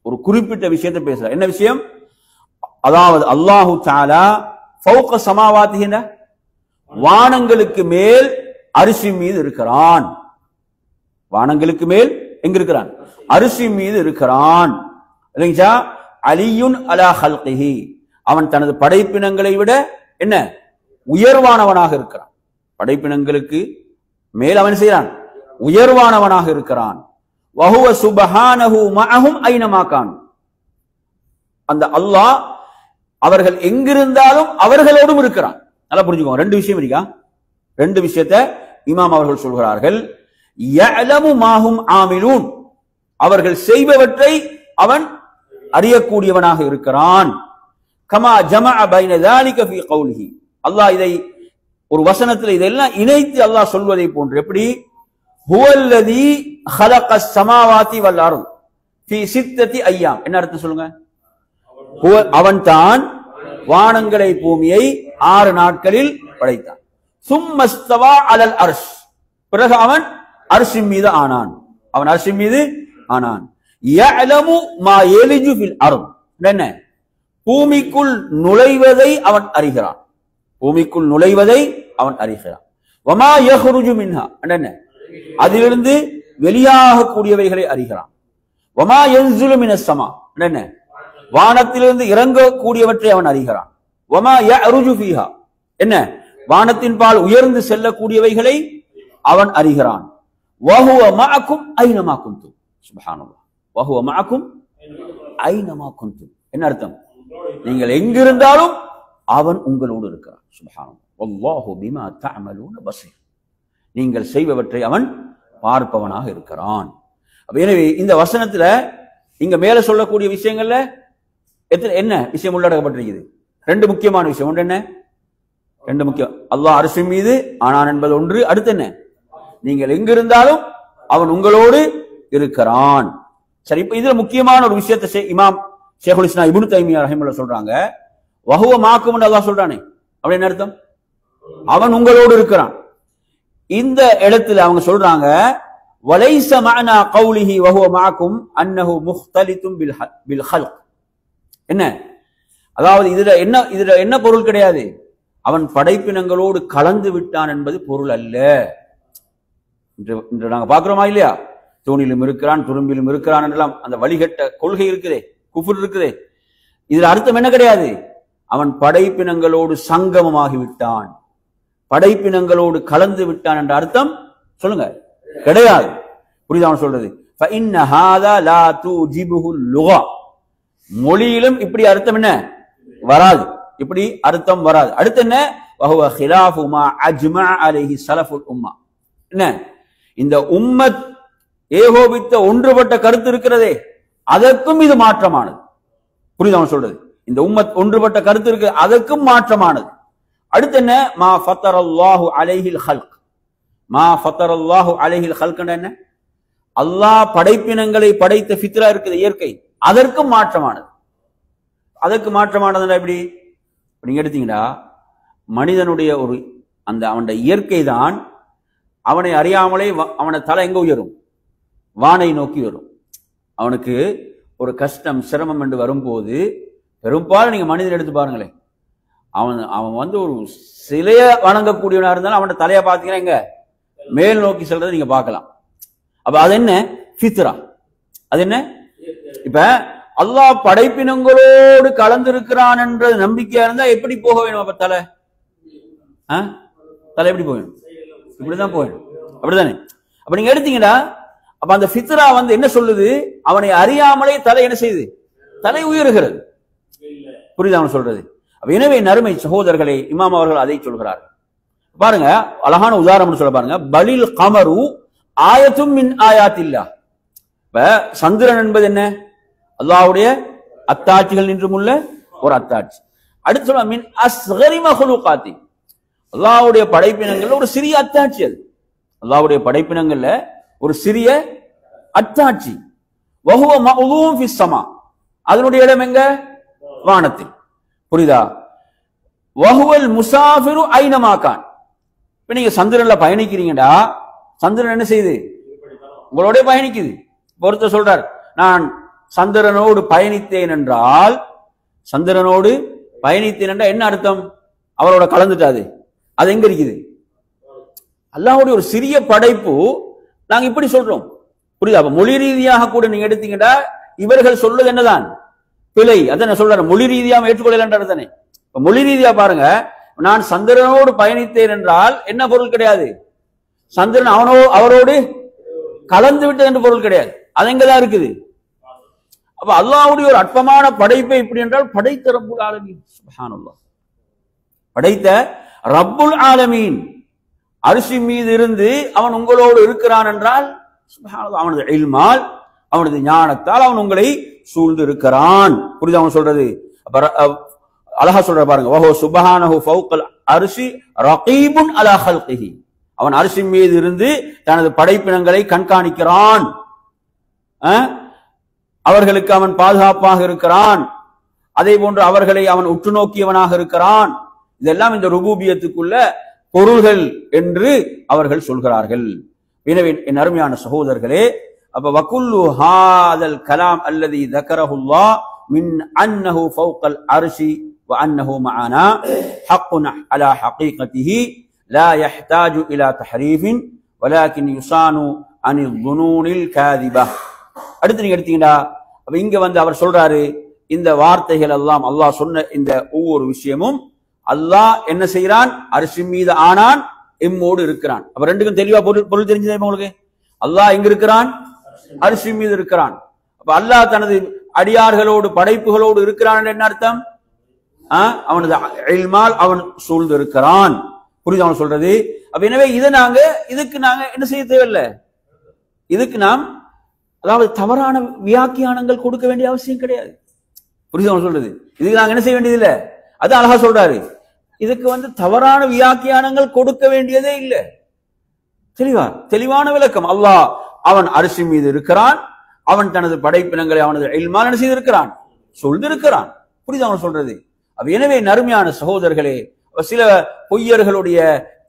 [SPEAKER 1] ஒரு குறிப்பிட்ட விஷயத்தை பேசுறார். என்ன விஷயம்? அதாவது அல்லாஹு தஆலா ஃபௌக ஸமாவாத்திஹி, வானங்களுக்கு மேல் அரிசி மீது இருக்கிறான். வானங்களுக்கு மேல் எங்க இருக்கிறான்? அரிசி மீது இருக்கிறான். இல்லைங்களா? அலியுன் அலா ஹல்கிஹி, அவன் தனது படைப்பினங்களை விட என்ன உயர்வானவனாக இருக்கிறான். படைப்பினங்களுக்கு மேல் அவன் செய்யறான், உயர்வானவனாக இருக்கிறான். வஹுவ சுப்ஹானஹு மஅஹும் ஐனமா கான், அந்த அல்லாஹ் அவர்கள் எங்கிருந்தாலும் அவர்களோடும் இருக்கிறான். நல்லா புரிஞ்சுக்கோங்க, ரெண்டு விஷயம் இருக்கா. ரெண்டு விஷயத்தை இமாம் அவர்கள் சொல்கிறார்கள். யஅலமு மாஹும் ஆமிலூன், அவர்கள் செய்பவற்றை அவன் அறியக்கூடியவனாக இருக்கிறான். கமா ஜமஅ பைன ذلك في قوله, அல்லாஹ் இதை ஒரு வசனத்தில் இதெல்லாம் இணைத்து அல்லாஹ் சொல்வதை போன்று. எப்படி? ஹுவல்லதி خلقஸ் ஸமாவாதி வல் அர்த் ஃபீ சித்தத்தி அய்யாம், என்ன அர்த்தம் சொல்லுங்க? அவன் தான் வானங்களை பூமியை 6 நாட்களில் படைத்தான். சும்மஸ்தவா அலல் அர்ஷ், பிறகு அவன் அர்ஷின் மீது ஆனான். அவன் அர்ஷின் மீது ஆனான். யஅலமு மா யலிஜு ஃபில் அர்த், என்ன? பூமிக்குள் நுழைவதை அவன் அறிகிறான். பூமிக்குள் நுழைவதை அவன் அறிகிறான். வமா யஹ்ருஜு மின்ஹா, என்ன? அதிலிருந்து வெளியாக கூடியவைகளை அறிகிறான். வமா யன்ஸுலு மினஸ் ஸமா, என்ன? வானத்திலிருந்து இறங்கக்கூடியவற்றை அவன் அறிகிறான். வமா யஅருஜு ஃபீஹா, என்ன? வானத்தின் பால் உயர்ந்து செல்லக்கூடியவைகளை அவன் அறிகிறான். வஹுவ மஅக்கும் ஐனமா குன்தும், சுப்ஹானல்லாஹ். வஹுவ மஅக்கும் ஐனமா குன்தும், என்ன அர்த்தம்? நீங்கள் எங்கிருந்தாலும் அவன் உங்களோடு இருக்கிறான். சுப்ஹானல்லாஹ். வல்லாஹு பிமா தஅமலூன பஸீர், நீங்கள் செய்பவற்றை அவன் பார்ப்பவனாக இருக்கிறான். எனவே இந்த வசனத்துல இங்க மேல சொல்லக்கூடிய விஷயங்கள்ல என்ன விஷயம் உள்ளடக்கப்பட்டிருக்குது? ரெண்டு முக்கியமான விஷயம். ஒன்று என்ன? ரெண்டு முக்கியம். அல்லாஹ் அர்ஷின் மீது ஆனான் என்பது ஒன்று. அடுத்து என்ன? நீங்கள் எங்கிருந்தாலும் அவன் உங்களோடு இருக்கிறான். சரி, இப்ப இதுல முக்கியமான ஒரு விஷயத்தை இமாம் ஷேகுல் இஸ்லாம் இப்னு தைமியா ரஹிமஹுல்லாஹ் சொல்றாங்க. வஹுவ மாக்கும் அல்லாஹ் சொல்றானே, அப்படி என்ன அர்த்தம்? அவன் உங்களோடு இருக்கிறான். இந்த இடத்துல அவங்க சொல்றாங்க, வலைஸ மஅனா கௌலிஹி வஹுவ மாக்கும் அன்னஹு முக்தலிதும் பில் ஹல்க், என்ன? அதாவது இதுல என்ன பொருள் கிடையாது, அவன் படைப்பினங்களோடு கலந்து விட்டான் என்பது பொருள் அல்ல. இன்று நாங்க பாக்குறோமா இல்லையா? தூணிலும் இருக்கிறான், துரும்பிலும் இருக்கிறான் என்றெல்லாம் அந்த வழிகட்ட கொள்கை இருக்குதே, குஃப்ர் இருக்குதே. இதுல அர்த்தம் என்ன கிடையாது? அவன் படைப்பினங்களோடு சங்கமமாகி விட்டான், படைப்பினங்களோடு கலந்து விட்டான் என்ற அர்த்தம் சொல்லுங்க கிடையாது. புரியுதா அவன் சொல்றது? فإن هذا لا توجبه اللغة, மொழியிலும் இப்படி அர்த்தம் என்ன வராது, இப்படி அர்த்தம் வராது. அடுத்து என்ன? وهو خلاف ما أجمع عليه سلف الأمة, என்ன? இந்த உம்மத் ஏகோபித்த ஒன்றுபட்ட கருத்து இருக்கிறதே, அதற்கும் இது மாற்றமானது. புரியுதா அவன் சொல்றது? இந்த உம்மத் ஒன்றுபட்ட கருத்து இருக்கு, அதற்கும் மாற்றமானது. அடுத்து என்ன? மா ஃபத்தரல்லாஹு அலைஹில் ஹல்க், மா ஃபத்தரல்லாஹு அலைஹில் ஹல்க் என்ன? அல்லாஹ் படைப்பினங்களை படைத்த ஃபித்ரா இருக்குது, இயற்கை, அதற்கும் மாற்றமானது. அதற்கு மாற்றமானது எப்படி? நீங்க எடுத்தீங்கன்னா மனிதனுடைய ஒரு அந்த அவனுடைய இயற்கை தான் அவனை அறியாமலே அவனை தலை எங்க உயரும், வானை நோக்கி வரும். அவனுக்கு ஒரு கஷ்டம் சிரமம் என்று வரும்போது பெரும்பாலும் நீங்க மனிதன் எடுத்து பாருங்களேன், அவன் வந்து ஒரு சிலைய வணங்கக்கூடியவனா இருந்தாலும் அவனோட தலையை பார்த்தீங்கன்னா எங்க மேல் நோக்கி செல்றதை நீங்க பார்க்கலாம். அப்ப அது என்ன ஃபித்ரா, அது என்ன? இப்ப அல்லாஹ் படைப்பினங்களோடு கலந்திருக்கிறான் என்ற நம்பிக்கையா இருந்தா எப்படி போக வேணும்? அப்ப தலை எப்படி போகணும்? இப்படிதான் போகணும், அப்படித்தானே? அப்ப நீங்க எடுத்தீங்கன்னா அப்ப அந்த ஃபித்ரா வந்து என்ன சொல்லுது? அவனை அறியாமலே தலை என்ன செய்யுது? தலை உயர்கிறது. புரியுது அவன் சொல்றது? அப்ப எனவே நறுமை சகோதரர்களே, இமாம் அவர்கள் அதை சொல்கிறார்கள். பாருங்க, அழகான உதாரணம் சொல்ல பாருங்க. பலில் கமரு ஆயத்தும் மின் ஆயாத்தில்லா. இப்ப சந்திரன் என்பது என்ன? அல்லாஹ்வுடைய அத்தாட்சிகள் நின்றும் உள்ள ஒரு அத்தாட்சி. அடுத்து சொல்ல மின் அஸ்கரி மஹ்லூகாத்தி, அல்லாஹ்வுடைய படைப்பினங்கள்ல ஒரு சிறிய அத்தாட்சி. அது அல்லாஹ்வுடைய படைப்பினங்கள்ல ஒரு சிறிய அத்தாட்சி. வஹுவ மஅலூம் ஃபிஸ் ஸமா, அதனுடைய இடம் எங்க? வானத்தில். புரியுதா? வஹுவல் முசாஃபிரு ஐனமா கான். இப்ப நீங்க சந்திரன்ல பயணிக்கிறீங்கடா, சந்திரன் என்ன செய்யுது? உங்களோட பயணிக்குது. ஒருத்தர் சொல்றார், நான் சந்திரனோடு பயணித்தேன் என்றால், சந்திரனோடு பயணித்தேன் என்றால் என்ன அர்த்தம்? அவரோட கலந்துட்டாது. அது எங்க இருக்குது? அல்லாஹ்வுடைய ஒரு சிறிய படைப்பு. நாங்க இப்படி சொல்றோம், புரியுதா? அப்ப மொழி ரீதியாக கூட நீங்க எடுத்தீங்கன்னா இவர்கள் சொல்றது என்னதான் பிழை. அதான் சொல்றாரு, மொழி ரீதியாக ஏற்றுக்கொள்ளலன்றது தானே. மொழி ரீதியா பாருங்க, நான் சந்திரனோடு பயணித்தேன் என்றால் என்ன பொருள் கிடையாது? சந்திரன் அவரோடு கலந்து விட்டது என்று பொருள் கிடையாது. அது எங்கதான் இருக்குது? அப்ப அல்லாஹ்வுடைய ஒரு அற்பமான படைப்பை இப்படி என்றால் படைத்த ரப்புல் ஆலமீன், சுப்ஹானல்லாஹ், படைத்த ரப்புல் ஆலமீன் அரிசி மீது இருந்து அவன் உங்களோடு இருக்கிறான் என்றால் சுப்ஹானல்லாஹ், அவனது இல்மால், அவனது ஞானத்தால் அவன் உங்களை சூழ்ந்து இருக்கிறான். புரியுது அவன் சொல்றது? அப்ப அழகா சொல்ற பாருங்க, வஹு சுப்ஹானஹு ஃபௌகல் அர்ஷி ரகீபுன் அலா ஹல்கிஹி, அவன் அரிசி மீது இருந்து தனது படைப்பினங்களை கண்காணிக்கிறான், அவர்களுக்கு அவன் பாதுகாப்பாக இருக்கிறான், அதே போன்று அவர்களை அவன் உற்று நோக்கியவனாக இருக்கிறான். இதெல்லாம் இந்த ருபூபியத்துக்குள்ள பொருள்கள் என்று அவர்கள் சொல்கிறார்கள். எனவே என் அருமையான சகோதரர்களே, அப்ப வகுல்லு ஹாதல் கலாம் அல்லதி தக்கரஹுல்லாஹ் மின் அன்னஹு ஃபௌகல் அர்ஷி வ அன்னஹு மஅனா ஹக்குன் அலா ஹகீகத்திஹி லா யஹ்தாஜு இலா தஹரீஃபின் வலாக்கின் யுசானு அனில் துனூனில் காதிபா. அடுத்து நீங்க எடுத்தீங்கன்னா அப்ப இங்க வந்து அவர் சொல்றாரு, இந்த வார்த்தைகள் எல்லாம் அல்லாஹ் சொன்ன இந்த ஒவ்வொரு விஷயமும் அல்லாஹ் என்ன செய்யறான்? அரிசி மீது ஆனான், எம்மோடு இருக்கிறான். அப்ப ரெண்டுக்கும் தெளிவா பொருள் தெரிஞ்சதே உங்களுக்கு? அல்லாஹ் எங்க இருக்கிறான்? அரிசி மீது இருக்கிறான். அப்ப அல்லாஹ் தனது அடியார்களோடு படைப்புகளோடு இருக்கிறான் என்ன அர்த்தம்? அவனது இல்மால் அவன் சூழ்ந்து இருக்கிறான். புரியுது அவன் சொல்றது? அப்ப எனவே இதுக்கு நாங்க என்ன செய்ய தேவையில்லை. இதுக்கு நாம் அதாவது தவறான வியாக்கியானங்கள் கொடுக்க வேண்டிய அவசியம் கிடையாது. புரியுது அவன் சொல்றது? இதுக்கு நாங்க என்ன செய்ய வேண்டியதில்லை. அது அழகா சொல்றாரு, இதுக்கு வந்து தவறான வியாக்கியானங்கள் கொடுக்க வேண்டியதே இல்லை. தெளிவான விளக்கம். அல்லாஹ் அவன் அரிசி மீது இருக்கிறான், அவன் தனது படைப்பினங்களை அவனது இல்மால் என்ன செய்திருக்கிறான்? சொல்லிருக்கிறான். புரியுது அவன் சொல்றது? எனவே நறுமையான சகோதரர்களே, சில பொய்யர்களுடைய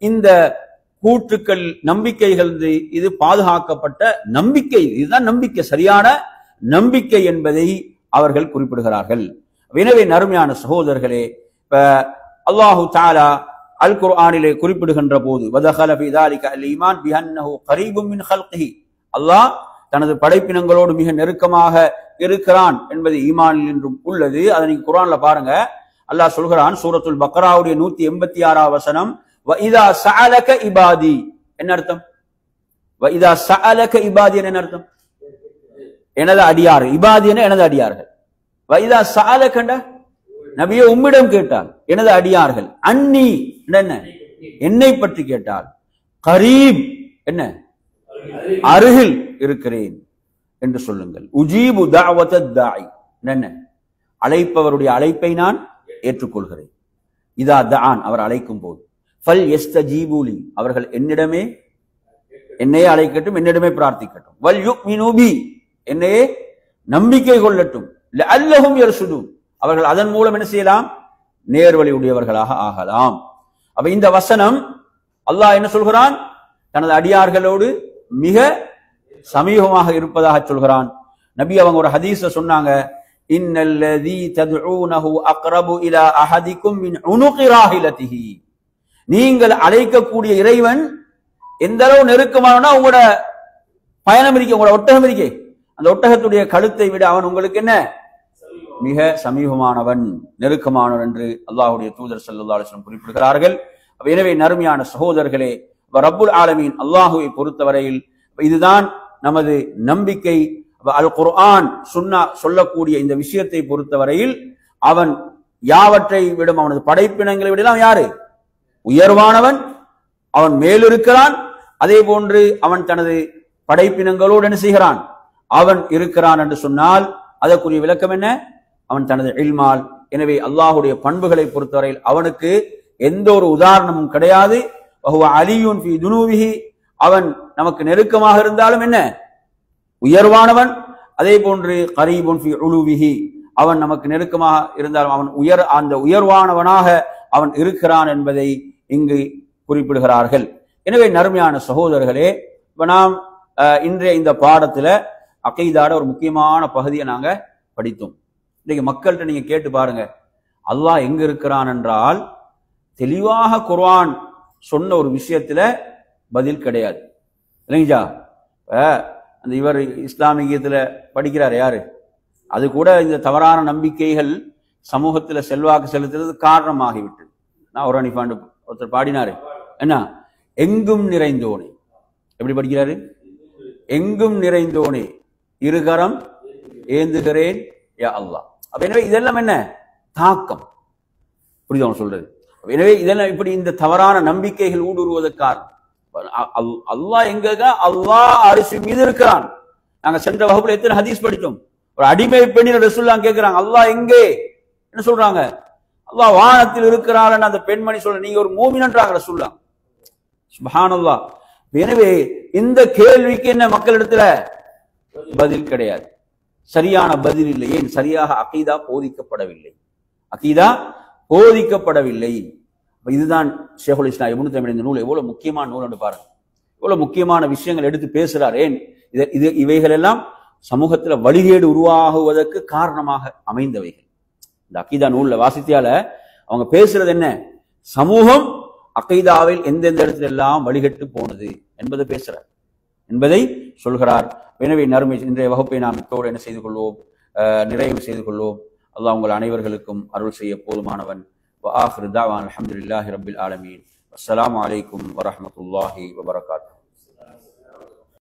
[SPEAKER 1] இந்த கூற்றுக்கள், நம்பிக்கைகள், இது பாதுகாக்கப்பட்ட நம்பிக்கை. இதுதான் நம்பிக்கை, சரியான நம்பிக்கை என்பதை அவர்கள் குறிப்பிடுகிறார்கள். எனவே நறுமையான சகோதரர்களே, இப்ப அல்லாஹு தஆலா அல் குர்ஆனிலே குறிப்பிடுகின்ற போது வதகல ஃபீ ذلك الஈமான் பிஅன்னஹு கரீபும் மின் ஹல்கிஹி, அல்லாஹ் தனது படைப்பினங்களோடு மிக நெருக்கமாக இருக்கிறான் என்பது ஈமானில் என்றும் உள்ளது. அதை நீங்க குர்ஆன்ல பாருங்க, அல்லாஹ் சொல்கிறான் சூரத்துல் பக்ராவுடைய 186 வசனம், வஇதா சஅலக இபாதி, என்ன அர்த்தம்? வஇதா சஅலக இபாதி என்ன அர்த்தம்? எனது அடியார். இபாதி எனது அடியார்கள். வைதா சஅலகண்டா நபியே உம்மிடம் கேட்டால் எனது அடியார்கள், அன்னி என்ன என்னை பற்றி கேட்டால், கரீப் என்ன அருகில் இருக்கிறேன் என்று சொல்லுங்கள். உஜீபு தஅவத்தத் தாஇ என்ன அழைப்பவருடைய அழைப்பை நான் ஏற்றுக்கொள்கிறேன். இதா தஆன் அவர் அழைக்கும் போது, ஃபல் யஸ்தஜீபுலி அவர்கள் என்னையே அழைக்கட்டும், என்னிடமே பிரார்த்திக்கட்டும். வல் யுக்மினு பி என்னையே நம்பிக்கை கொள்ளட்டும். லஅல்லஹும் யர்ஷுதூன் அவர்கள் அதன் மூலம் என்ன செய்யலாம்? நேர்வழி உடையவர்களாக ஆகலாம். அப்ப இந்த வசனம் அல்லாஹ் என்ன சொல்கிறான்? தனது அடியார்களோடு மிக சமீபமாக இருப்பதாக சொல்கிறான். நபி அவங்க ஒரு ஹதீஸ சொன்னாங்க, இன்னல்லதீ ததுஊனஹு அக்ரபு இலா அஹதிக்கும் மின் உனுகி ராஹிலதிஹி. நீங்கள் அழைக்கக்கூடிய இறைவன் எந்த அளவு நெருக்கமானவனா உங்களோட பயணம் இருக்க, உங்களோட ஒட்டகம் இருக்கே, அந்த ஒட்டகத்துடைய கழுத்தை விட அவன் உங்களுக்கு என்ன மிக சமீபமானவன், நெருக்கமானவன் என்று அல்லாஹ்வுடைய தூதர் ஸல்லல்லாஹு அலைஹி வஸல்லம் குறிப்பிடுகிறார்கள். எனவே நறுமையான சகோதரர்களே, ரப்புல் ஆலமீன் அல்லாஹுவை பொறுத்தவரையில் இதுதான் நமது நம்பிக்கை. அல் குர்ஆன் சுன்னா சொல்லக்கூடிய இந்த விஷயத்தை பொறுத்தவரையில் அவன் யாவற்றை விடும், அவனது படைப்பினங்களை விடலாம் யாரு உயர்வானவன், அவன் மேலிருக்கிறான். அதே போன்று அவன் தனது படைப்பினங்களோடு என்ன செய்கிறான்? அவன் இருக்கிறான் என்று சொன்னால் அதற்குரிய விளக்கம் என்ன? அவன் தனது இல்மால். எனவே அல்லாஹுடைய பண்புகளை பொறுத்தவரையில் அவனுக்கு எந்த ஒரு உதாரணமும் கிடையாது. வஹுவ அலியுன் ஃபீ துனூபிஹி, அவன் நமக்கு நெருக்கமாக இருந்தாலும் என்ன உயர்வானவன். அதே போன்று கரீபுன் ஃபீ உலுவிஹி, அவன் நமக்கு நெருக்கமாக இருந்தாலும் அவன் அந்த உயர்வானவனாக அவன் இருக்கிறான் என்பதை இங்கு குறிப்பிடுகிறார்கள். எனவே நறுமையான சகோதரர்களே, இப்ப நாம் இன்றைய இந்த பாடத்துல அகீதாட ஒரு முக்கியமான பகுதியை நாங்க படித்தோம். இன்னைக்கு மக்கள்கிட்ட நீங்க கேட்டு பாருங்க, அல்லாஹ் எங்க இருக்கிறான் என்றால் தெளிவாக குர்ஆன் சொன்ன ஒரு விஷயத்துல பதில் கிடையாது. இல்லைங்களா? அந்த இவர் இஸ்லாமியத்துல படிக்கிறார் யாரு, அது கூட இந்த தவறான நம்பிக்கைகள் சமூகத்துல செல்வாக்கு செலுத்துறது காரணமாகிவிட்டது. நான் ஒரு அணிபாண்டு ஒருத்தர் பாடினாரு, என்ன எங்கும் நிறைந்தோனே, எப்படி படிக்கிறாரு? எங்கும் நிறைந்தோனே இருகரம் ஏந்துகிறேன் யா அல்லாஹ். அப்ப எனவே இதெல்லாம் என்ன தாக்கம், புரியுது அவன் சொல்றது. எனவே இதெல்லாம் இப்படி இந்த தவறான நம்பிக்கைகள் ஊடுருவதற்கான அல்லாஹ் எங்க? அல்லாஹ் அரிசி மீது இருக்கிறான். நாங்க சென்ற வகுப்புல எத்தனை ஹதீஸ் படித்தோம். ஒரு அடிமை பெண்ணின் ரசூலுல்லாஹ் கேட்கிறாங்க, அல்லாஹ் எங்கே? என்ன சொல்றாங்க? அல்லாஹ் வானத்தில் இருக்கிறான். அந்த பெண்மணி சொல்ற, நீங்க ஒரு மூமின்ன்றாங்க ரசூலுல்லாஹ். சுப்ஹானல்லாஹ். எனவே இந்த கேள்விக்கு என்ன மக்களிடத்துல பதில் கிடையாது, சரியான பதில் இல்லை. ஏன்? சரியாக அகீதா போதிக்கப்படவில்லை. அகீதா போதிக்கப்படவில்லை. இதுதான் ஷேகுல் இஸ்லாம் இப்னு தய்மிய்யா இந்த நூல் எவ்வளவு முக்கியமான நூல் என்று பாருங்க. எவ்வளவு முக்கியமான விஷயங்கள் எடுத்து பேசுறார். ஏன்? இவைகள் எல்லாம் சமூகத்துல வழிகேடு உருவாகுவதற்கு காரணமாக அமைந்தவைகள். இந்த அகீதா நூல்ல வாசித்தியால அவங்க பேசுறது என்ன? சமூகம் அகீதாவில் எந்தெந்த இடத்துல எல்லாம் வழிகட்டு போனது என்பதை பேசுறார், என்பதை சொல்கிறார். எனவே நறுமை இன்றைய வகுப்பை நாம் இத்தோடு என்ன செய்து கொள்வோம், நிறைவு செய்து கொள்வோம். அல்லாஹ் உங்கள் அனைவர்களுக்கும் அருள் செய்ய போதுமானவன். وآخر دعوانا الحمد لله رب العالمين. والسلام عليكم ورحمة الله وبركاته.